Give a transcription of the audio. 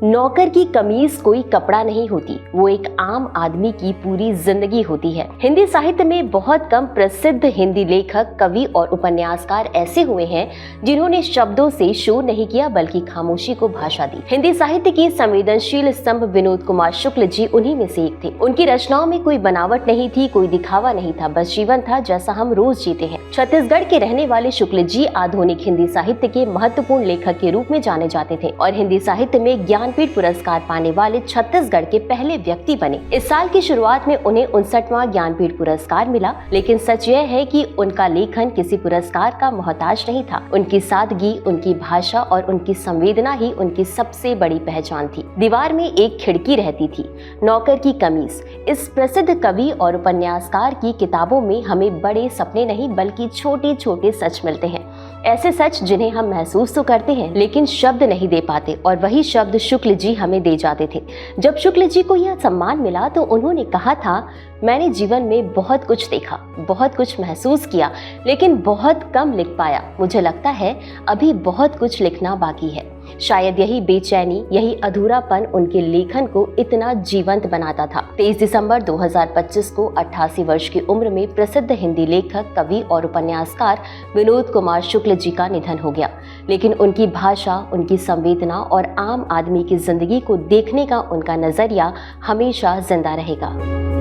नौकर की कमीज कोई कपड़ा नहीं होती, वो एक आम आदमी की पूरी जिंदगी होती है। हिंदी साहित्य में बहुत कम प्रसिद्ध हिंदी लेखक, कवि और उपन्यासकार ऐसे हुए हैं जिन्होंने शब्दों से शोर नहीं किया बल्कि खामोशी को भाषा दी। हिंदी साहित्य की संवेदनशील स्तंभ विनोद कुमार शुक्ल जी उन्हीं में से एक थे। उनकी रचनाओं में कोई बनावट नहीं थी, कोई दिखावा नहीं था, बस जीवन था जैसा हम रोज जीते हैं। छत्तीसगढ़ के रहने वाले शुक्ल जी आधुनिक हिंदी साहित्य के महत्वपूर्ण लेखक के रूप में जाने जाते थे और हिंदी साहित्य में ज्ञानपीठ पुरस्कार पाने वाले छत्तीसगढ़ के पहले व्यक्ति बने। इस साल की शुरुआत में उन्हें 59वां ज्ञानपीठ पुरस्कार मिला, लेकिन सच यह है कि उनका लेखन किसी पुरस्कार का मोहताज नहीं था। उनकी सादगी, उनकी भाषा और उनकी संवेदना ही उनकी सबसे बड़ी पहचान थी। दीवार में एक खिड़की रहती थी, नौकर की कमीज। इस प्रसिद्ध कवि और उपन्यासकार की किताबों में हमें बड़े सपने नहीं बल्कि छोटे छोटे सच मिलते हैं, ऐसे सच जिन्हें हम महसूस तो करते हैं लेकिन शब्द नहीं दे पाते, और वही शब्द शुक्ल जी हमें दे जाते थे। जब शुक्ल जी को यह सम्मान मिला तो उन्होंने कहा था, मैंने जीवन में बहुत कुछ देखा, बहुत कुछ महसूस किया, लेकिन बहुत कम लिख पाया। मुझे लगता है अभी बहुत कुछ लिखना बाकी है। शायद यही बेचैनी, यही अधूरापन उनके लेखन को इतना जीवंत बनाता था। 23 दिसंबर 2025 को 88 वर्ष की उम्र में प्रसिद्ध हिंदी लेखक, कवि और उपन्यासकार विनोद कुमार शुक्ल जी का निधन हो गया, लेकिन उनकी भाषा, उनकी संवेदना और आम आदमी की जिंदगी को देखने का उनका नजरिया हमेशा जिंदा रहेगा।